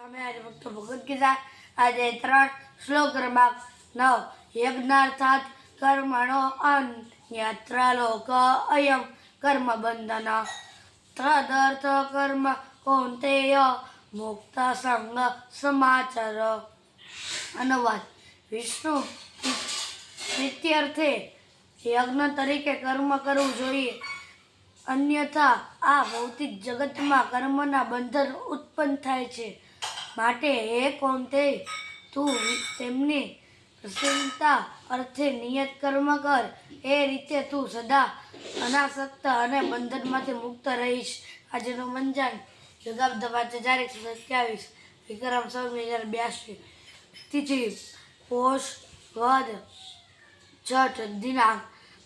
અમે આજે ફક્ત ભગવદ્ ગીતા આજે 3 શ્લોક ક્રમાંક 9 યજ્ઞાર્થાત કર્મણો અન્યત્ર લોક અયમ કર્મ બંધન તદર્થ કર્મ કૌંતેય મુક્ત સંગ સમાચર. અનુવાદ: વિષ્ણુ પ્રીત્યર્થે યજ્ઞ તરીકે કર્મ કરવું જોઈએ, અન્યથા આ ભૌતિક જગતમાં કર્મના બંધન ઉત્પન્ન થાય છે. માટે હે કૌંતેય, તું તેમની પ્રસન્નતા અર્થે નિયત કર્મ કર. એ રીતે તું સદા અનાસક્ત અને બંધનમાંથી મુક્ત રહીશ. આજનું પંચાંગ યુગાબ્દ 5127 વિક્રમ સંવત 2082 તિથિ પોષ વદ છઠ દિનાંક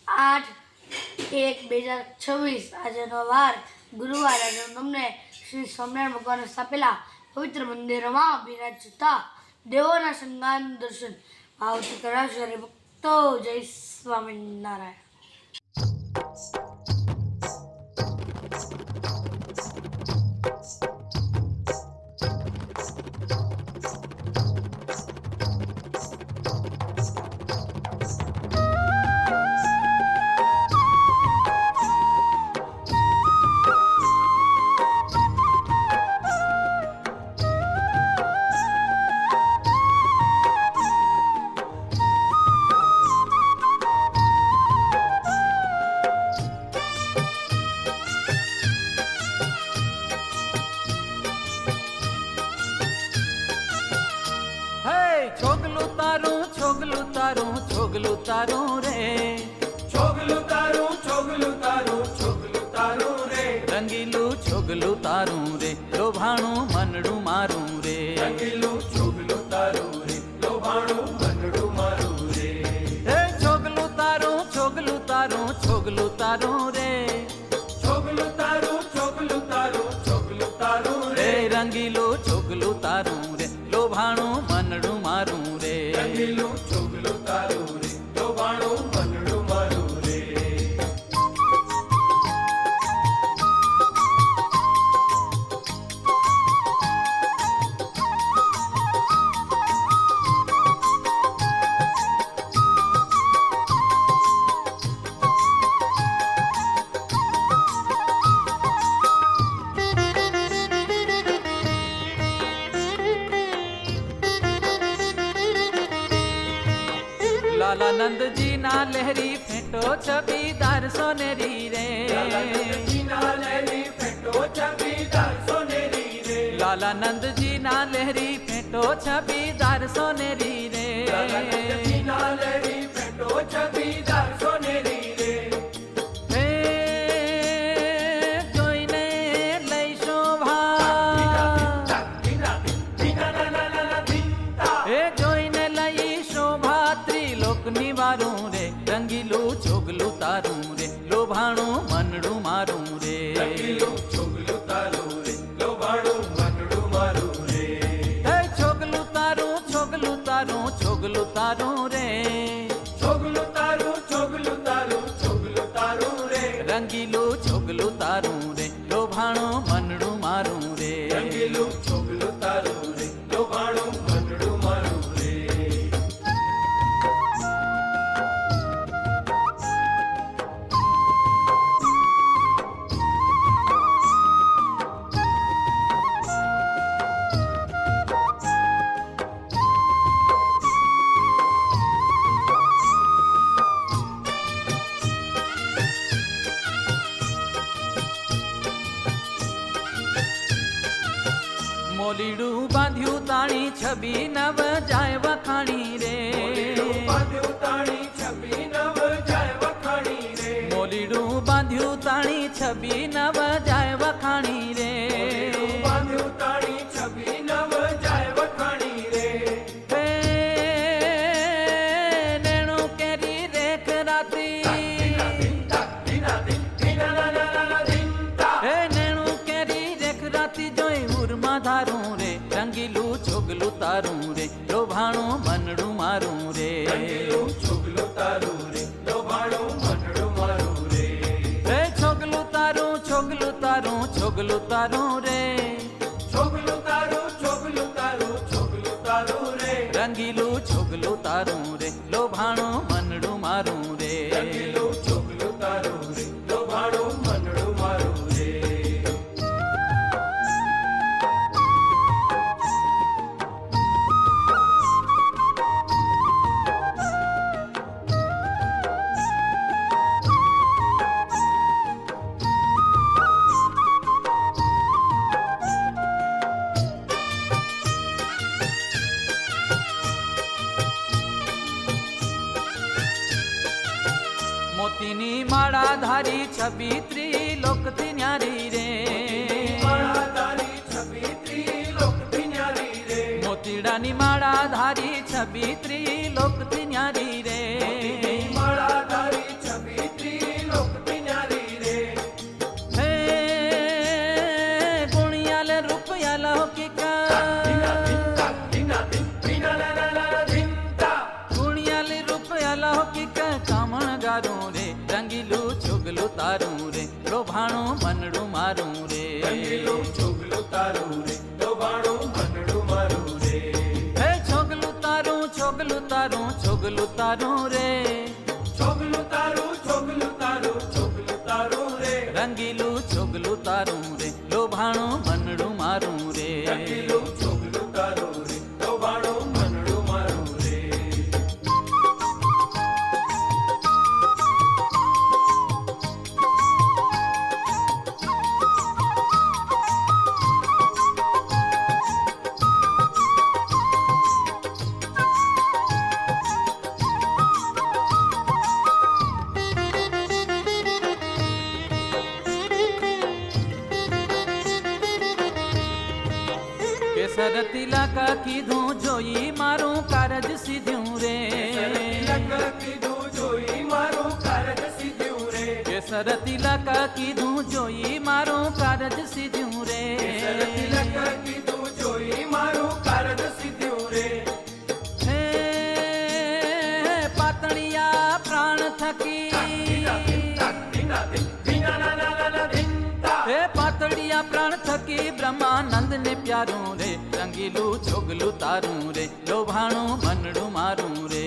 8/1/2026 આજનો વાર ગુરુવાર. આજે તમને શ્રી સ્વામિનારાયણ ભગવાન સ્થાપેલા પવિત્ર મંદિરમાં બિરાજતા દેવોના સંગાન દર્શન ભાવથી કરાવશે. ભક્તો જય સ્વામિનારાયણ. છોગલું તારું રે, છોગલું તારું રે, રંગીલું છોગલું તારું રે, લોભાણું મનડું મારું રે, રંગીલું છોગલું તારું રે, લોભાણું મનડું મારું રે. હે છોગલું તારું રે, છોગલું તારું રે, રંગીલું છોગલું તારું રે, લોભાણું મનડું મારું રે, રંગીલું છોગલું તારું રે, લોભાણું મનડું મારું રે. લાલા નંદજી ના લહેરી ફેંટો છબીદાર સોનેરી રે, લાલા નંદજી ના લહેરી ફેંટો છબીદાર સોનેરી રે, લાલા નંદજી ના લહેરી ફેંટો છબીદાર સોનેરી રે, લાલા નંદજી ના લહેરી ફેંટો છબીદાર સોનેરી રે. હે જોઈને લઈ શોભા, હે જોઈને લઈ શોભા ત્રિલોકની વારું રે, રંગીલું છોગલું તારું રે, લોભાણું મનડું મારું રે, રંગીલું છોગલું તારું રે, લોભાણું મનડું મારું રે. હે છોગલું તારું રે, છોગલું તારું રે, રંગીલું છોગલું તારું રે, લોભાણું મનડું મારું રે, રંગીલું છોગલું તારું રે, લોભાણું મનડું મારું રે. મોલીડું બાંધ્યું તાણી છબી નવ જાય વખાણી રે, મોલીડું બાંધ્યું તાણી છબી નવ જાય વખાણી રે, મોલીડું બાંધ્યું તાણી છબી નવ જાય વખાણી રે, બાંધ્યું તાણી છબી નવ જાય વખાણી રે. હે નેણું કેરી રેખ રાતી, હે નેણું કેરી રેખ રાતી જોઈ ઉરમાં ધારું રે, રંગીલું છોગલું તારું રે, લોભાણું મનડું મારું રે, રંગીલું છોગલું તારું રે, લોભાણું મનડું મારું રે. હે છોગલું તારું રે, છોગલું તારું રે, છોગલું તારું धारी छवि त्रिलोक थी न्यारी रे मोतीडानी माळा धारी छवि त्रिलोक थी न्यारी रे हे गुणियाल रुपया लौकिका गुणियाल रुपया लौकिका कामण गारू रे रंगीलू छुगलू तारू रे लोभाणू मनडू मारू रे છોગલું તારું રે લોભાણું મનડું મારું રે હે છોગલુ તારું છોગલુ તારું છોગલુ તારું રે છોગલું તારું છોગલું તારું છોગલું તારું રે રંગીલું છોગલું તારું રે લોભાણું મનડું મારું રે રંગીલું છોગલું તારું રે લોભાણું મનડું મારું રે केसर तिलका कीधું જોઈ મારું કારજ સીધ્યું રે તિલક કીધું જોઈ મારું કારજ સીધ્યું રે કેસર તિલકા કીધું જોઈ મારું કારજ સીધ્યું રે તિલક કીધું જોઈ મારું કારજ સીધ્યું રે હે પાતળિયા પ્રાણ થકી હે પાતળિયા પ્રાણ થકી બ્રહ્માનંદ ને પ્યારું રે રંગીલું છોગલું તારું રે લોભાણું મનડું મારું રે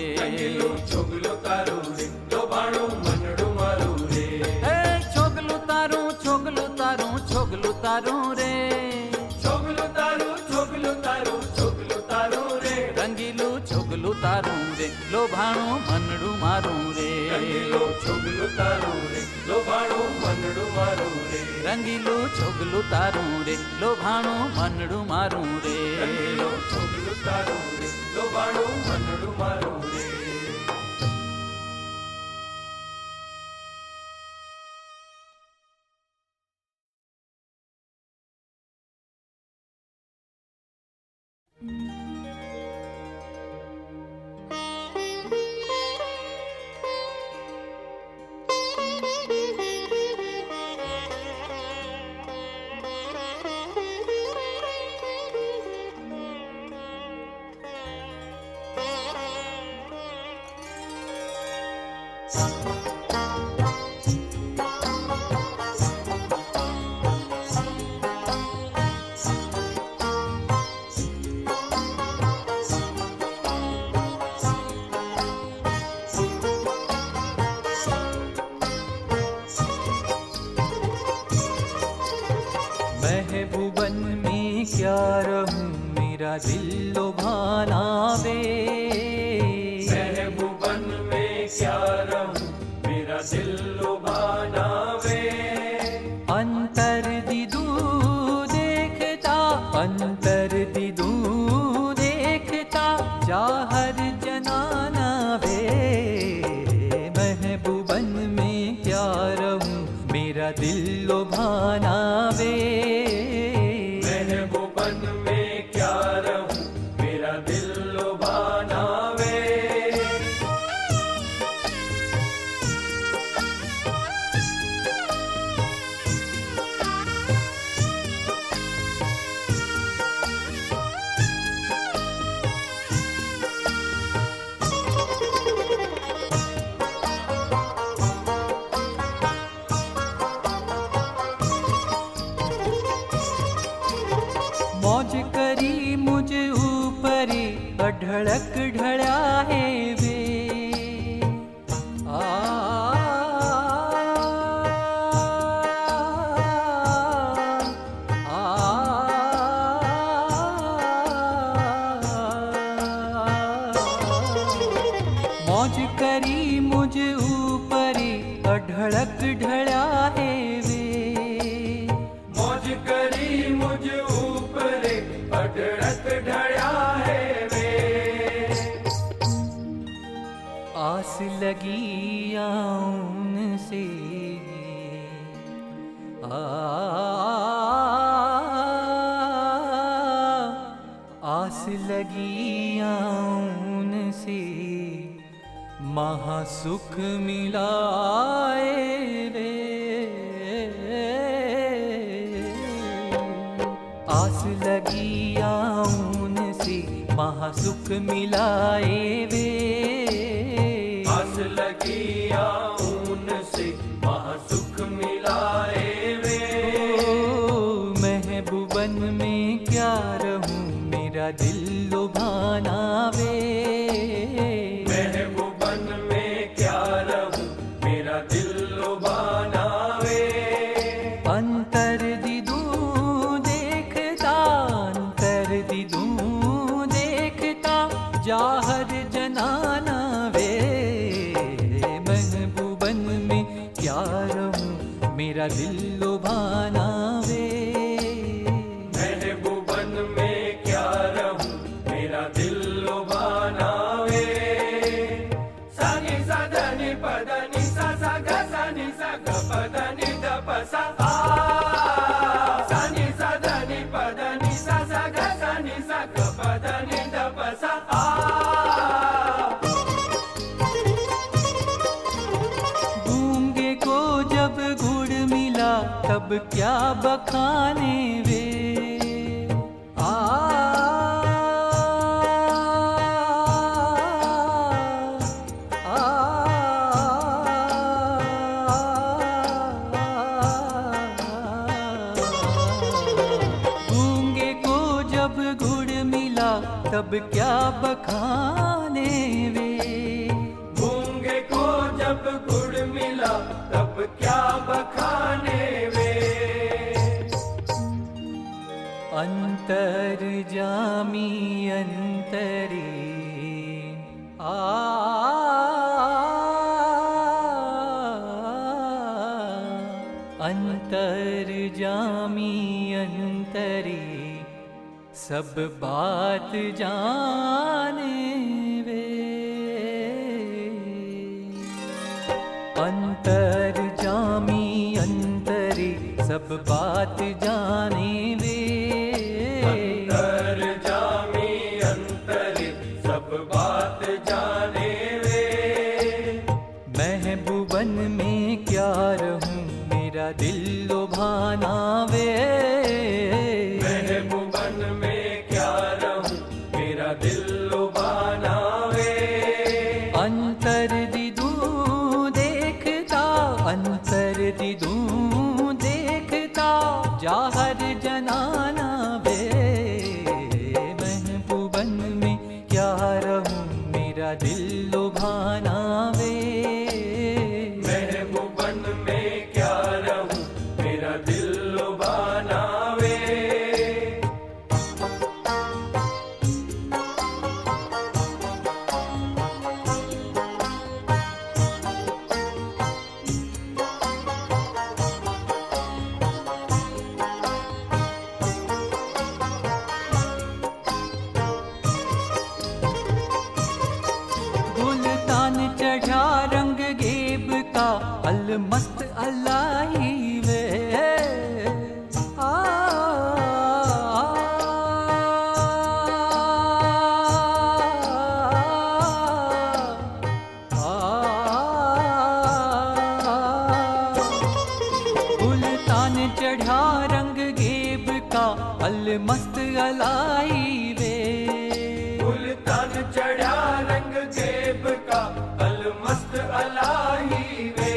છોગલું તારું રે લોભાણું મનડું મારું રે હે છોગલું તારું છોગલું તારું છોગલું તારું રે છોગલું તારું છોગલું તારું છોગલું તારું રે રંગીલું છોગલું તારું રે લોભાણું મનડું મારું રે રંગીલું છોગલું તારું રે લોભાણું મનડું મારું રે રંગીલું છોગલું તારું રે લોભાણું મનડું મારું રે રંગીલું છોગલું તારું રે લોભાણું મનડું મારું રે महबूबन में क्या रहूं मेरा दिल लुभाना वे महबूबन में क्या रहूं मेरा दिल लुभाना वे अंतर दिदू देखता अंतर दिदू देखता चाहर जनाना वे महबूबन में क्या रहूं मेरा दिल लुभाना वे महबूबन में क्या रहूं मेरा दिल लुभाना वे मौज करी मुझ ऊपरी अढड़क ढड़ा है वे मौज करी मुझ ऊपरी अढड़क ढड़ा है वे मौज करी मुझ ऊपर अडड़क ढड़ा है वे आस लगी आऊं से आस लगी आऊन से महासुख मिलाए रे, आस लगी आऊन से महासुख मिलाए वे, आस लगी आऊन से महासुख मिलाए वे। महबूबन में क्या रहूं मेरा दिल लुभाना वे, महबूबन में क्या रहूं मेरा दिल लुभाना वे। अंतर दिदू देखता, अंतर दिदू देखता जाहर जनाना वे, महबूबन में क्या रहूं मेरा दिल लुभाना वे, महबूबन में क्या रहूं मेरा दिल लुभाना वे। सा नि सा ध नि प ध नि सा सा ग सा नि सा ग प ध नि ध प सा आ। सा नि सा ध नि प ध नि सा सा ग सा नि सा ग प ध नि ध प सा आ। गूंगे को जब गुड़ मिला तब क्या बखाने वे, गूंगे को जब गुड़ मिला तब क्या बखाने वे, गूंगे को जब गुड़ मिला तब क्या बखाने वे। अंतर जामी अंतरी अंतर जामी अंतरी सब बात जाने वे, अंतर जामी अंतरी सब बात जाने वे, अंतर जामी अंतरी सब बात जाने वे। महबूबन में क्या रहूं मेरा दिल लुभाना वे, महबूबन में क्या रहूं मेरा दिल लुभाना वे। अंतर दिदू देखता, अंतर दिदू देखता जाहर जनाना वे, महबूबन में क्या रहूं मेरा दिल लुभाना वे, महबूबन में क्या रहूं मेरा दिल लुभाना वे। गुलतान चढ़ा रंग गेब का अलमस्त अलाई वे, गुलतान चढ़ा रंग गेब का अलमस्त अलाई वे, गुलतान चढ़ा रंग जेब का अलमस्त अलाही वे।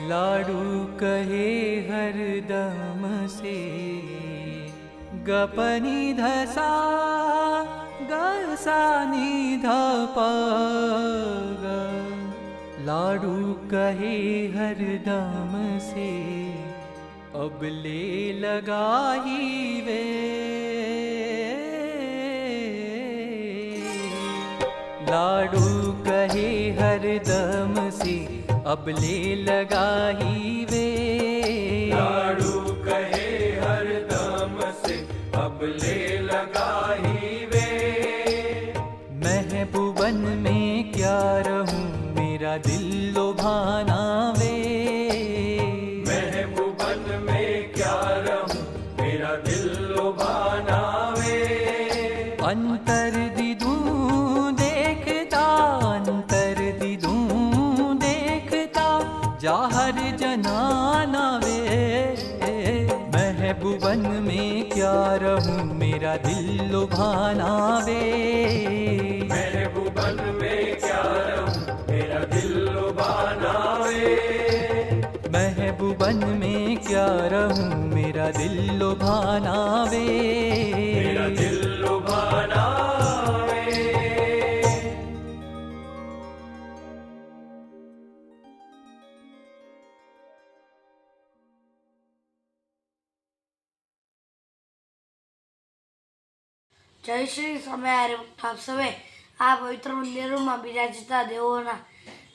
लाडू कहे हरदम से गपनी धसा गसा निधा पग, लाडू कहे हरदम से अब ले लगाई वे, लाडू कहे हरदम से अब ले लगाई वे, लाडू कहे हरदम से अब ले लगाही वे। महबूबन में क्या रहूं मेरा दिल लुभाना वे, દિલ લુભાનાવે અંતર દીધું દેખતા અંતર દીધું દેખતા જાહર જનાનાવે महबूबन में क्या रहूं मेरा दिल लुभानावे महबूबन में क्या रहूं मेरा दिल લુભાનાવે महबूबन में क्या रहूं मेरा दिल लुभानावे मेरा દિલ લુભાનાવે જય શ્રી સ્વામિનારાયણ. આપ સૌએ આ પવિત્ર મંદિરોમાં બિરાજતા દેવોના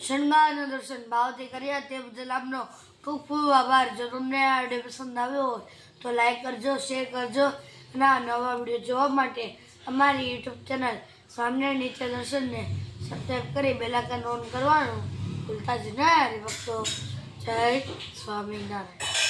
શણગારના દર્શન ભાવથી કર્યા તે બદલ આપનો ખૂબ ખૂબ આભાર. જો તમને આ વિડીયો પસંદ આવ્યો હોય તો લાઈક કરજો, શેર કરજો અને આ નવા વિડીયો જોવા માટે અમારી યુટ્યુબ ચેનલ સ્વામિનારાયણ નીચે દર્શનને સબસ્ક્રાઈબ કરી બેલ આઇકન ઓન કરવાનું ભૂલતા જ નહીં. હરિભક્તો, જય સ્વામિનારાયણ.